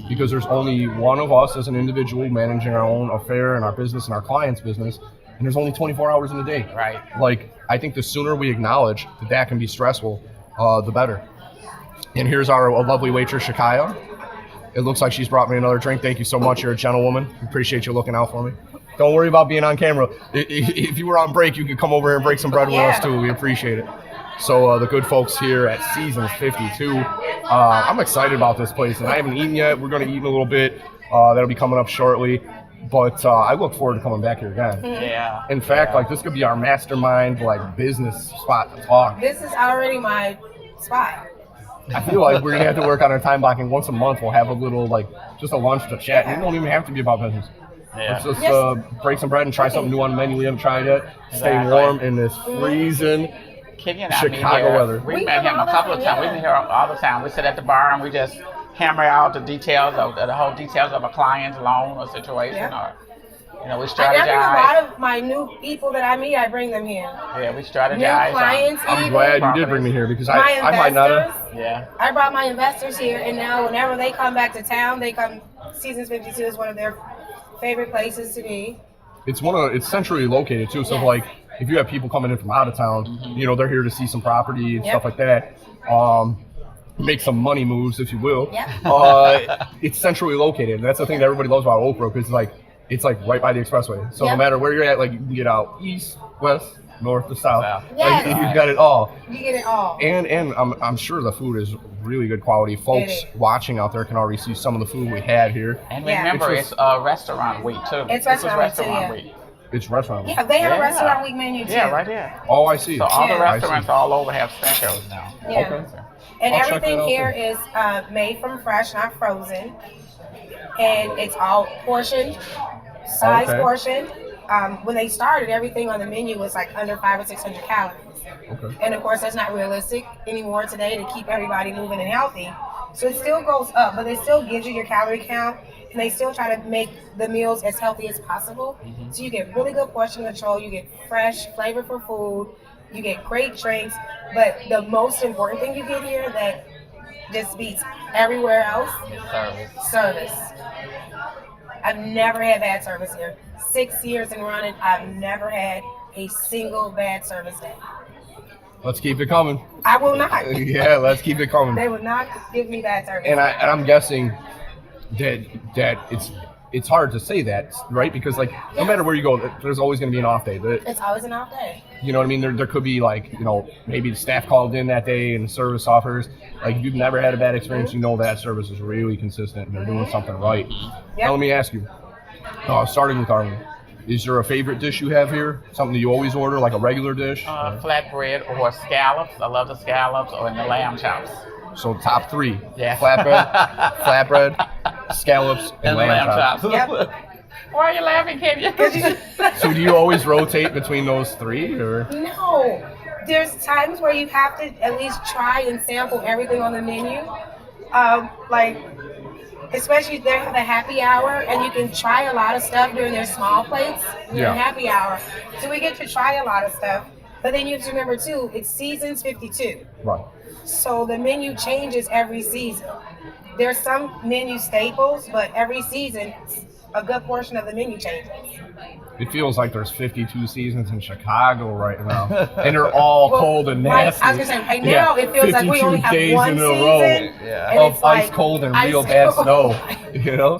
because there's only one of us as an individual managing our own affair and our business and our client's business, and there's only 24 hours in a day. Right. Like, I think the sooner we acknowledge that can be stressful, the better. And here's our lovely waitress, Shakaya. It looks like she's brought me another drink. Thank you so much. You're a gentlewoman. Appreciate you looking out for me. Don't worry about being on camera. If you were on break, you could come over here and break some bread with us too. We appreciate it. So the good folks here at Seasons 52, I'm excited about this place, and I haven't eaten yet. We're going to eat in a little bit. That'll be coming up shortly. But I look forward to coming back here again. Yeah. In fact, like, this could be our mastermind, like, business spot to talk. This is already my spot. I feel like we're gonna have to work on our time blocking. Once a month, we'll have a little, like, just a lunch to chat. It don't even have to be about business. Yeah. Let's just break some bread and try something new on the menu we haven't tried yet. Stay warm in this freezing Kenny and I Chicago weather. We met him a couple of times. We've been here all the time. We sit at the bar and we just hammer out the details of the whole details of a client's loan or situation, or we strategize. I bring a lot of my new people that I meet. I bring them here. Yeah, we strategize. New clients. I'm glad you did bring me here, because I might not have. Yeah. I brought my investors here, and now whenever they come back to town, they come. Seasons 52 is one of their favorite places to be. It's centrally located too, so like, if you have people coming in from out of town, they're here to see some property and stuff like that. Make some money moves, if you will. Yeah. It's centrally located. That's the thing that everybody loves about Oakbrook. It's like right by the expressway. So no matter where you're at, like, you can get out east, west, north to south. Yes. Like, you've got it all. You get it all. And I'm sure the food is really good quality. Folks watching out there can already see some of the food we had here. And remember, it's restaurant week too. It's restaurant week. It's restaurant week. Yeah, they have a restaurant week menu too. Yeah, right there. Oh, I see. So all the restaurants all over have specials now. Yeah. Okay. And I'll check that everything out here too. is made from fresh, not frozen. And it's all portioned, size portion. When they started, everything on the menu was like under 500 or 600 calories. Okay. And of course, that's not realistic anymore today to keep everybody moving and healthy. So it still goes up, but it still gives you your calorie count, and they still try to make the meals as healthy as possible. So you get really good portion control, you get fresh, flavorful food, you get great drinks, but the most important thing you get here that just beats everywhere else, service. I've never had bad service here. 6 years in running, I've never had a single bad service day. Let's keep it coming. I will not. Yeah, let's keep it coming. They would not give me bad service. And I'm guessing that it's hard to say that, right? Because, like, no matter where you go, there's always going to be an off day. It's always an off day. You know what I mean? There could be, like, maybe the staff called in that day and the service offers. Like, if you've never had a bad experience, that service is really consistent and they're doing something right. Now, let me ask you, starting with Arlene, is there a favorite dish you have here? Something that you always order, like a regular dish? Flatbread or scallops. I love the scallops, or in the lamb chops. So top three. Yeah. Flatbread, scallops, and lamb chops. Yep. Why are you laughing, Kenya? So do you always rotate between those three, or? No. There's times where you have to at least try and sample everything on the menu. Especially they have a happy hour, and you can try a lot of stuff during their small plates during happy hour. So we get to try a lot of stuff. But then you have to remember too, it's Seasons 52. Right. So the menu changes every season. There's some menu staples, but every season a good portion of the menu changes. It feels like there's 52 seasons in Chicago right now, and they're all cold and nasty. I was gonna say, right now it feels like we only have 52 one days in a season row of ice cold and real bad snow.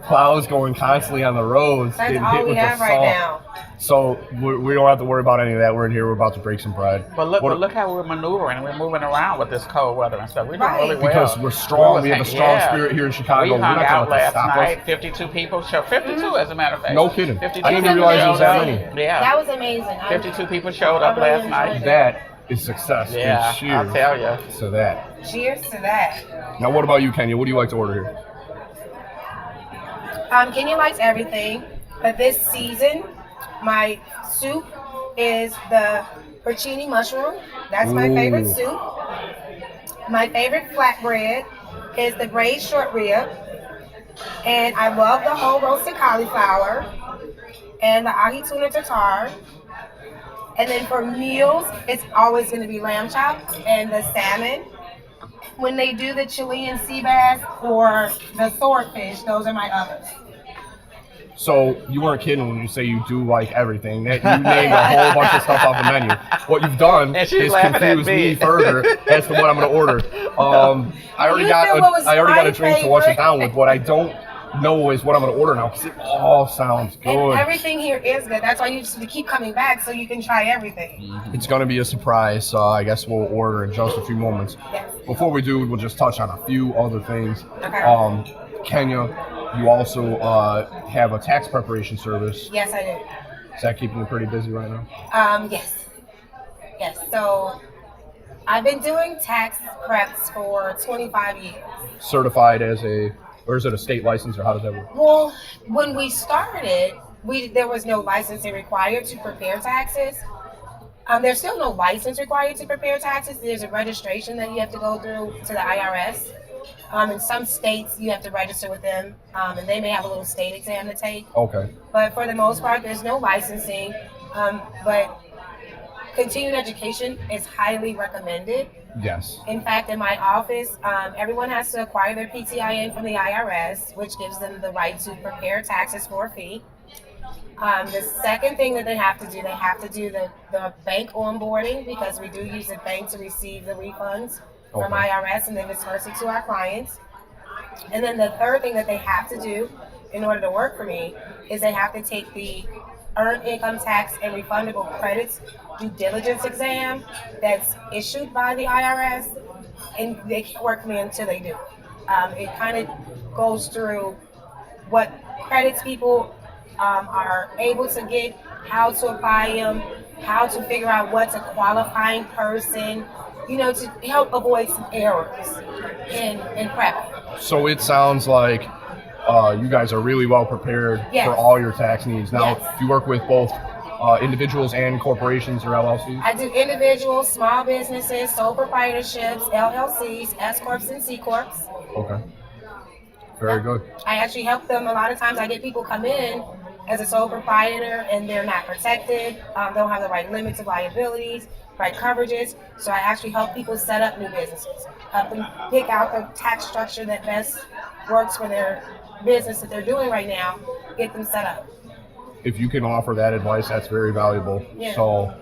Plows going constantly on the roads. That's all we have right now. So we don't have to worry about any of that. We're in here. We're about to break some bread. But look how we're maneuvering. We're moving around with this cold weather and stuff. We're doing really well. Because we're strong. We have a strong spirit here in Chicago. We hung out last night. Us. 52 people. 52 as a matter of fact. No kidding. 52 I didn't even realize there was that many. Yeah. That was amazing. 52 people showed up last night. That is success. Yeah, and cheers I'll tell you. to that. Cheers to that. Now, what about you, Kenya? What do you like to order here? Kenya likes everything, but this season, my soup is the porcini mushroom. That's my favorite soup. My favorite flatbread is the braised short rib, and I love the whole roasted cauliflower, and the ahi tuna tartare. And then for meals, it's always going to be lamb chops and the salmon. When they do the Chilean sea bass or the swordfish, those are my others. So you weren't kidding when you say you do like everything. That you named a whole bunch of stuff off the menu. What you've done is confuse me further as to what I'm going to order. I already got a drink to wash it down with. What I don't know is what I'm going to order now because it all sounds good. And everything here is good. That's why you just keep coming back so you can try everything. It's going to be a surprise. I guess we'll order in just a few moments. Yes. Before we do, we'll just touch on a few other things. Okay. Kenya, you also have a tax preparation service. Yes, I do. Is that keeping you pretty busy right now? Yes. Yes. So I've been doing tax preps for 25 years. Certified as or is it a state license, or how does that work? Well, when we started, there was no licensing required to prepare taxes. There's still no license required to prepare taxes. There's a registration that you have to go through to the IRS. In some states, you have to register with them, and they may have a little state exam to take. Okay. But for the most part, there's no licensing. But continuing education is highly recommended. Yes. In fact, in my office, everyone has to acquire their PTIN from the IRS, which gives them the right to prepare taxes for a fee. The second thing that they have to do the bank onboarding, because we do use the bank to receive the refunds from IRS and then disperse it to our clients. And then the third thing that they have to do in order to work for me is they have to take the Earned Income Tax and Refundable Credits Due Diligence exam that's issued by the IRS, and they can't work for me until they do. It kind of goes through what credits people are able to get, how to apply them, how to figure out what's a qualifying person, to help avoid some errors in prepping. So it sounds like you guys are really well prepared for all your tax needs. Now, do you work with both individuals and corporations or LLCs? I do individuals, small businesses, sole proprietorships, LLCs, S Corps, and C Corps. Okay. Very good. I actually help them. A lot of times I get people come in as a sole proprietor and they're not protected. They don't have the right limits of liabilities, right coverages. So I actually help people set up new businesses, help them pick out the tax structure that best works for their business that they're doing right now, get them set up. If you can offer that advice, that's very valuable. Yeah. So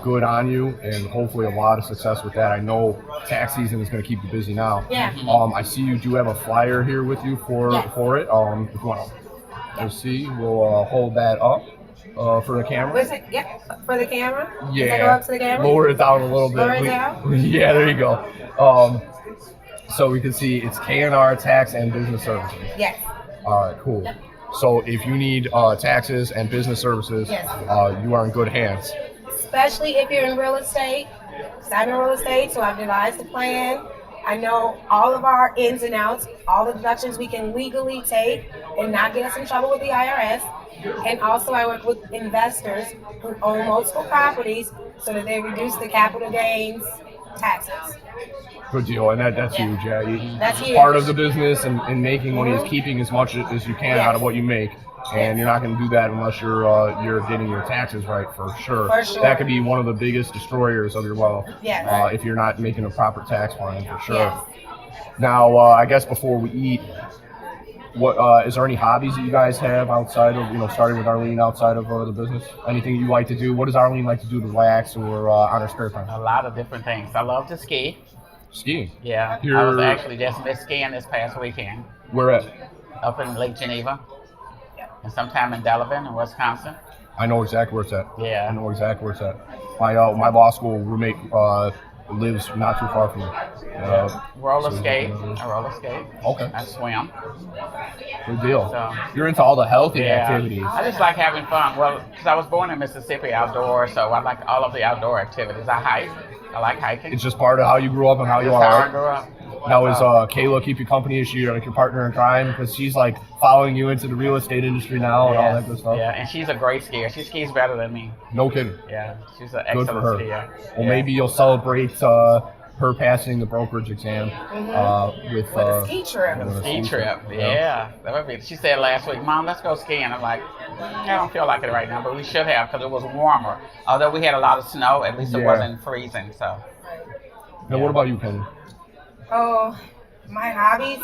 good on you, and hopefully a lot of success with that. I know tax season is going to keep you busy now. Yeah. I see you do have a flyer here with you for it. If you want to see, we'll hold that up for the camera. Was it? Yeah, for the camera? Yeah. Does that go up to the camera? Lower it down a little bit. Lower it down? Yeah, there you go. So we can see it's KNR Tax and Business Services. Yes. All right, cool. Yep. So if you need taxes and business services, you are in good hands. Especially if you're in real estate. Because I'm in real estate, so I've devised a plan. I know all of our ins and outs, all the deductions we can legally take and not get us in trouble with the IRS. And also I work with investors who own multiple properties so that they reduce the capital gains taxes. Good deal, and that's huge. Yeah, That's huge. Part of the business and making money is keeping as much as you can out of what you make, and you're not going to do that unless you're getting your taxes right for sure. For sure. That could be one of the biggest destroyers of your wealth. Yes. If you're not making a proper tax plan for sure. Yes. Now, I guess before we eat, what is there any hobbies that you guys have outside of starting with Arlene outside of the business? Anything you like to do? What does Arlene like to do to relax or on her spare time? A lot of different things. I love to ski. Skiing. Yeah, I was actually just skiing this past weekend. Where at? Up in Lake Geneva, and sometime in Delavan in Wisconsin. I know exactly where it's at. Yeah. I know exactly where it's at. My law school roommate lives not too far from me. Roller skate. I roller skate. Okay. I swim. Good deal. So, you're into all the healthy activities. I just like having fun. Well, because I was born in Mississippi outdoors, so I like all of the outdoor activities. I hike. I like hiking. It's just part of how you grew up and how you That's are. how I grew up. Now, is Kayla keep you company? Is she like your partner in crime? Because she's like following you into the real estate industry now and all that good stuff. Yeah, and she's a great skier. She skis better than me. No kidding. Yeah, she's an Good excellent for her. skier. Well, maybe you'll celebrate her passing the brokerage exam with a ski trip. with a Ski trip, yeah. That would be. She said last week, Mom, let's go skiing. I'm like, I don't feel like it right now, but we should have because it was warmer. Although we had a lot of snow, at least it wasn't freezing. So. Now, what about you, Kenny? Oh, my hobbies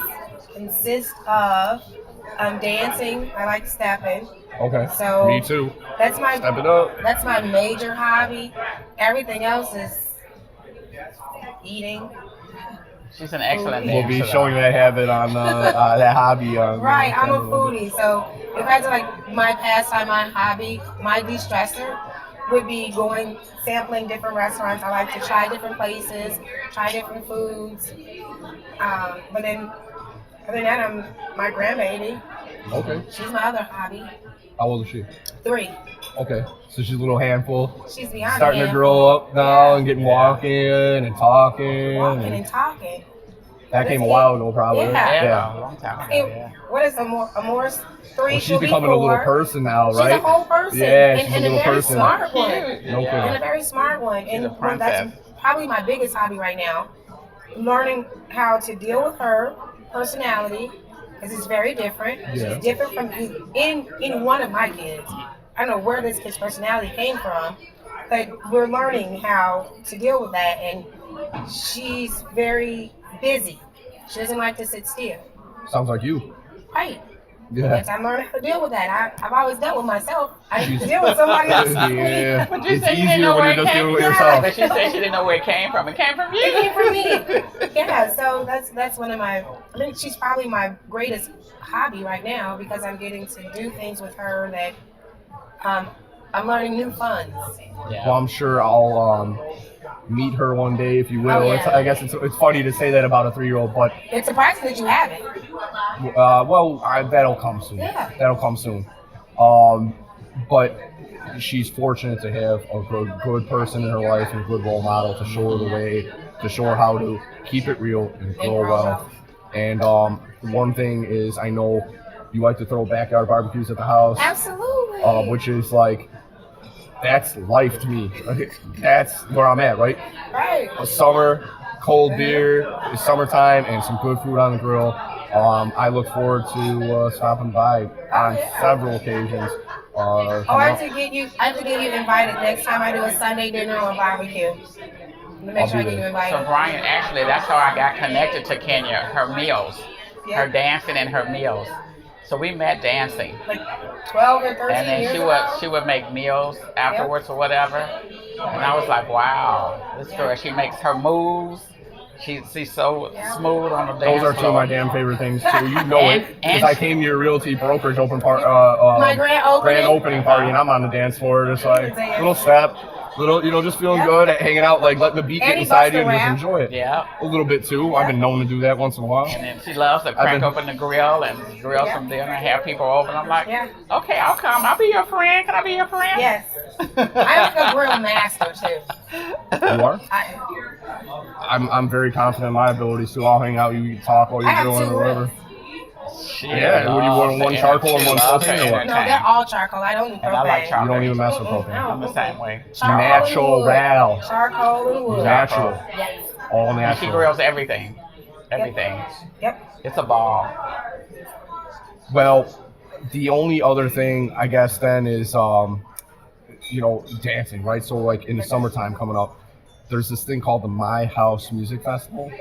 consist of dancing. I like stepping. Okay. So me too. That's my Step it up. That's my major hobby. Everything else is eating. She's an excellent We'll dancer. be showing that habit on that hobby. Right, I'm a foodie, so if I had to like my pastime, my hobby, my de-stressor would be sampling different restaurants. I like to try different places, try different foods. But then, other than that, I'm my grandbaby. Okay. She's my other hobby. How old is she? 3. Okay, so she's a little handful. She's beyond starting to grow up now and getting walking and talking. Walking and talking. That came a while ago, probably. Yeah. A long time ago. Yeah. What is Amore's 3? Well, she's becoming a little person now, right? She's a whole person. Yeah, she's and a little very person. Smart one. No And a kidding. very smart one. She's a And princess. that's probably my biggest hobby right now. Learning how to deal with her personality, because it's very different. Yeah. She's different from in one of my kids. I don't know where this kid's personality came from, but we're learning how to deal with that. And she's very busy. She doesn't like to sit still. Sounds like you. Right. Yeah. Yes, I'm learning how to deal with that. I've always dealt with myself. I need to deal with somebody else. Yeah. But you It's said you didn't easier know when where you're it just came doing it from. yourself. But she said she didn't know where it came from. It came from you. It came from me. Yeah, so that's one of my. I think she's probably my greatest hobby right now because I'm getting to do things with her that I'm learning new funds. Yeah. Well, I'm sure I'll meet her one day, if you will. Oh, yeah. I guess it's funny to say that about a 3-year-old, but It's surprising that you haven't. that'll come soon. Yeah. That'll come soon. But she's fortunate to have a good person in her life and a good role model to show her the way, to show her how to keep it real and grow well. And one thing is, I know you like to throw backyard barbecues at the house. Absolutely. Which is like, that's life to me. That's where I'm at, right? Right. A summer, cold beer, it's summertime, and some good food on the grill. I look forward to stopping by on several occasions. I have to get you invited next time I do a Sunday dinner or barbecue. Make sure I get you So invited. Brian, actually, that's how I got connected to Kenya. Her meals, her dancing and her meals. So we met dancing, Like 12 or 13 and then years she ago. would make meals afterwards or whatever. And I was like, wow, this girl, she makes her moves. She's so smooth on the dance Those are two of floor. my damn favorite things too. You know it, because And- I came to your realty brokerage My grand opening party, and I'm on the dance floor, just like little step, just feeling good at hanging out, like letting the beat get And he inside you busts and a just rap. enjoy it. Yeah. A little bit too. I've been known to do that once in a while. And then she loves to crack open the grill and grill some dinner and have people over. And I'm like, okay, I'll come. I'll be your friend. Can I be your friend? Yes. I'm like a grill master too. You are? I'm very confident in my abilities too. I'll hang out, you can talk while I you're have grilling 2 or whatever. grills. Yeah, what do you want, one charcoal and one propane or what? No, they're all charcoal. I don't do And I like propane. charcoal. You don't even mess with No. propane. I'm the same way. Natural. Charcoal and wood. Natural. Yes. All And she natural. grills everything. Everything. Yep. It's a ball. Well, the only other thing I guess then is dancing, right? So like in the summertime coming up, there's this thing called the My House Music Festival,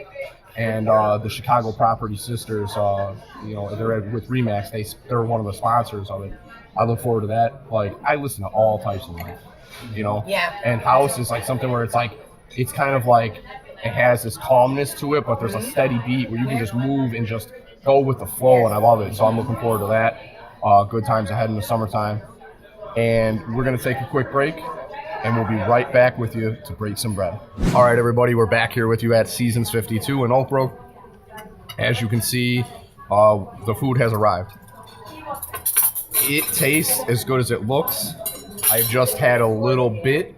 and the Chicago Property Sisters, they're with Remax. They're one of the sponsors of it. I look forward to that. Like, I listen to all types of music, Yeah. And house is like something where it's kind of like it has this calmness to it, but there's a steady beat where you can just move and just go with the flow, and I love it. So I'm looking forward to that. Good times ahead in the summertime. And we're going to take a quick break, and we'll be right back with you to break some bread. All right, everybody, we're back here with you at Seasons 52 in Oakbrook. As you can see, the food has arrived. It tastes as good as it looks. I just had a little bit.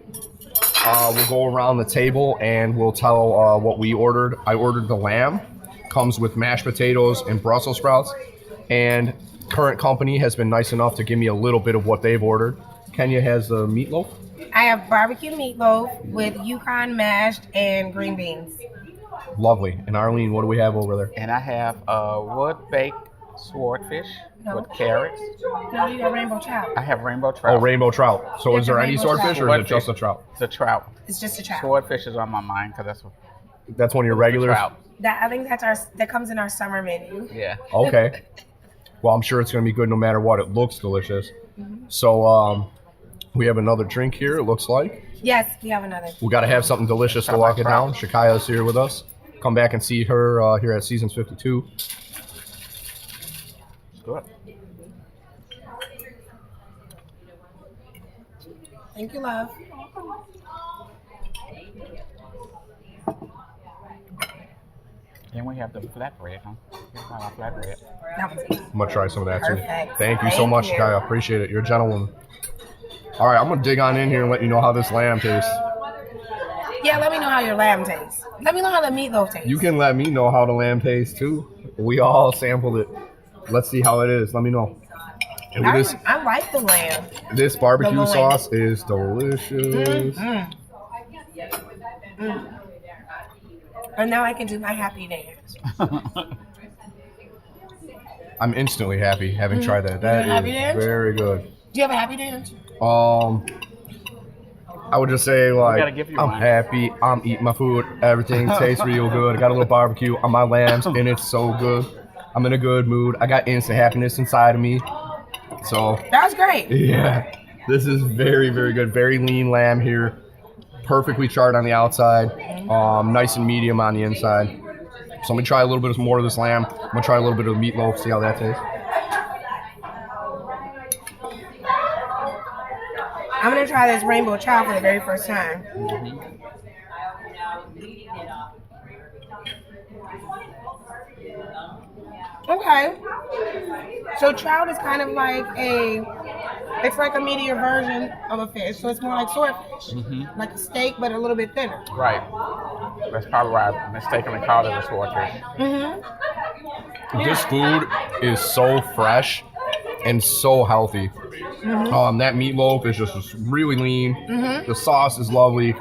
We'll go around the table, and we'll tell what we ordered. I ordered the lamb. Comes with mashed potatoes and Brussels sprouts. And current company has been nice enough to give me a little bit of what they've ordered. Kenya has the meatloaf. I have barbecue meatloaf with Yukon mashed and green beans. Lovely. And Arlene, what do we have over there? And I have wood baked swordfish with carrots. No, you got rainbow trout. I have rainbow trout. Oh, rainbow trout. So is there any rainbow swordfish trout. or is it just a trout? It's a trout. It's just a trout. Swordfish is on my mind because That's one of your regulars? trout. I think that comes in our summer menu. Yeah. Okay. Well, I'm sure it's going to be good no matter what. It looks delicious. So we have another drink here, it looks like. Yes, we have another. We got to have something delicious to walk it down. Shakaya's here with us. Come back and see her here at Seasons 52. Good. Thank you, love. And we have the flatbread, huh? Here's our flatbread. That was I'm going to try some of that too. Perfect. Thank you so Thank much, you. Shakaya. Appreciate it. You're a gentlewoman. All right, I'm going to dig on in here and let you know how this lamb tastes. Yeah, let me know how your lamb tastes. Let me know how the meatloaf tastes. You can let me know how the lamb tastes too. We all sampled it. Let's see how it is. Let me know. And with this, I like the lamb. this barbecue loin. sauce is delicious. And now I can do my happy dance. I'm instantly happy having tried that. That happy is dance? very good. Do you have a happy dance? I would just say gotta like give you I'm one. happy. I'm eating my food. Everything tastes real good. I got a little barbecue on my lambs, and it's so good. I'm in a good mood. I got instant happiness inside of me. So That was great. yeah, this is very, very good. Very lean lamb here. Perfectly charred on the outside. Nice and medium on the inside. So I'm gonna try a little bit more of this lamb. I'm gonna try a little bit of the meatloaf. See how that tastes. I'm going to try this rainbow trout for the very first time. Okay. So trout is kind of like it's like a meatier version of a fish. So it's more like swordfish. Like a steak, but a little bit thinner. Right. That's probably why I mistakenly called it a swordfish. This food is so fresh and so healthy. That meatloaf is just really lean. The sauce is lovely.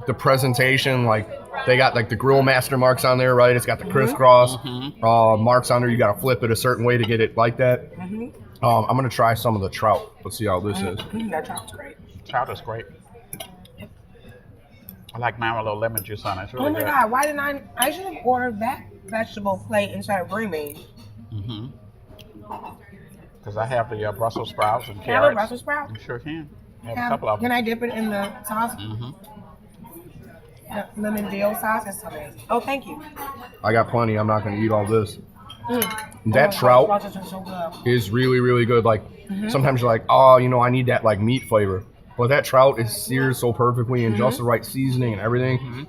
The presentation, like they got like the grill master marks on there, right? It's got the crisscross marks on there. You got to flip it a certain way to get it like that. I'm gonna try some of the trout. Let's see how this is. That trout's great. Trout is great. I like mine with a little lemon juice on it. It's really Oh my good. God, why didn't I should have ordered that vegetable plate instead of green beans. Because I have the Brussels sprouts and Can I have a carrots. Brussels sprout? You sure can. I have a couple of them. Can I dip it in the sauce? The lemon dill sauce is amazing. Oh, thank you. I got plenty. I'm not gonna eat all this. That Oh, trout Brussels are so good. is really, really good. Like sometimes you're like, oh, I need that like meat flavor. But that trout is seared so perfectly and just the right seasoning and everything.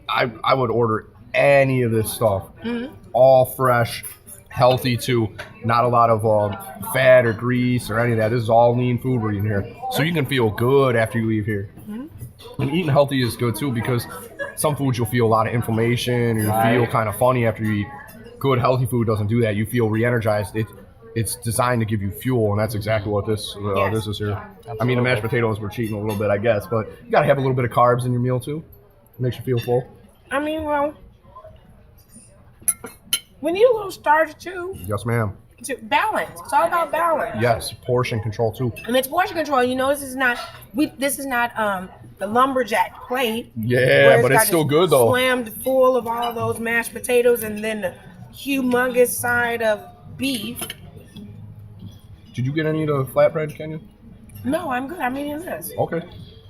I would order any of this stuff. All fresh, healthy too. Not a lot of fat or grease or any of that. This is all lean food we're eating here. So you can feel good after you leave here. And eating healthy is good too because some foods you'll feel a lot of inflammation or you feel kind of funny after you eat. Good healthy food doesn't do that. You feel re-energized. It's designed to give you fuel, and that's exactly what this is here. I mean, the mashed potatoes were cheating a little bit, I guess, but you got to have a little bit of carbs in your meal too. It makes you feel full. I mean, well, we need a little starch too. Yes, ma'am. To balance. It's all about balance. Yes, portion control too. And it's portion control. This is not the lumberjack plate. Yeah, but it's got still just good though. Slammed full of all those mashed potatoes and then the humongous side of beef. Did you get any of the flatbread, Kenya? No, I'm good. I'm eating this. Okay.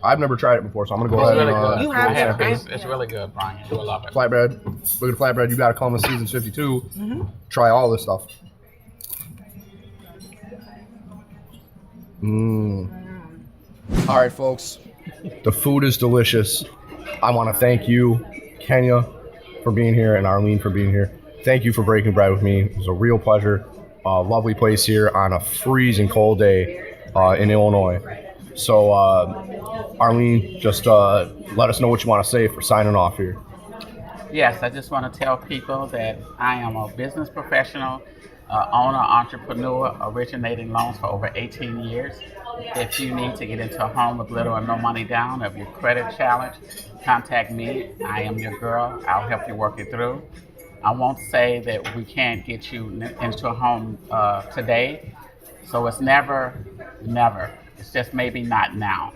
I've never tried it before, so I'm gonna go It's ahead really and good. You have I have it, it. It's really good, Brian. You will love it. flatbread. Look at the flatbread. You got to come with Seasons 52. Try all this stuff. All right, folks. The food is delicious. I want to thank you, Kenya, for being here, and Arlene for being here. Thank you for breaking bread with me. It was a real pleasure. Lovely place here on a freezing cold day in Illinois. So, Arlene, just let us know what you want to say for signing off here. Yes, I just want to tell people that I am a business professional owner, entrepreneur, originating loans for over 18 years. If you need to get into a home with little or no money down, if you're credit challenged, contact me. I am your girl. I'll help you work it through. I won't say that we can't get you into a home today. So it's never, never. It's just maybe not now.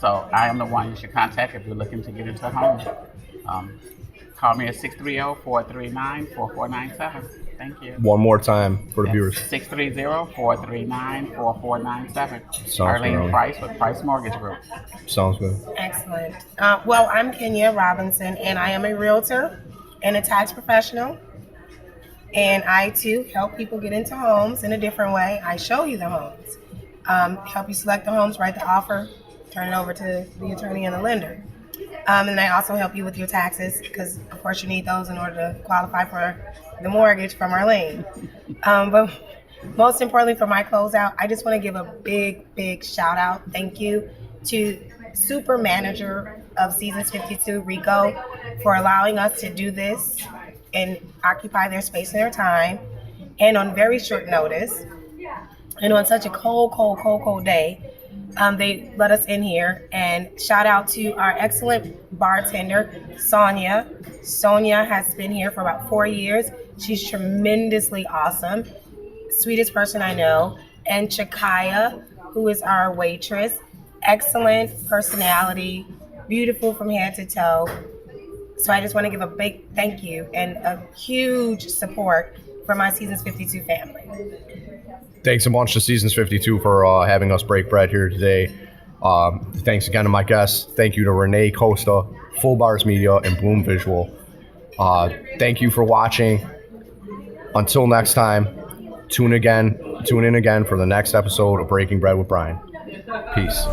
So I am the one you should contact if you're looking to get into a home. Call me at 630-439-4497. Thank you. One more time for the viewers. 630-439-4497. Sounds Arlene good. Pryce with Pryce Mortgage Group. Sounds good. Excellent. Well, I'm Kenya Robinson, and I am a realtor and a tax professional. And I, too, help people get into homes in a different way. I show you the homes, help you select the homes, write the offer, turn it over to the attorney and the lender. And I also help you with your taxes because, of course, you need those in order to qualify for the mortgage from Arlene. But most importantly, for my closeout, I just want to give a big, big shout out. Thank you to super manager of Seasons 52, Rico, for allowing us to do this and occupy their space and their time, and on very short notice, and on such a cold day. They let us in here, and shout out to our excellent bartender, Sonia. Sonia has been here for about 4 years. She's tremendously awesome, sweetest person I know. And Chakaya, who is our waitress, excellent personality, beautiful from head to toe. So I just want to give a big thank you and a huge support for my Seasons 52 family. Thanks a bunch to Seasons 52 for having us break bread here today. Thanks again to my guests. Thank you to Renee, Costa, Full Bars Media, and Blum Visual. Thank you for watching. Until next time, tune in again for the next episode of Breaking Bread with Brian. Peace.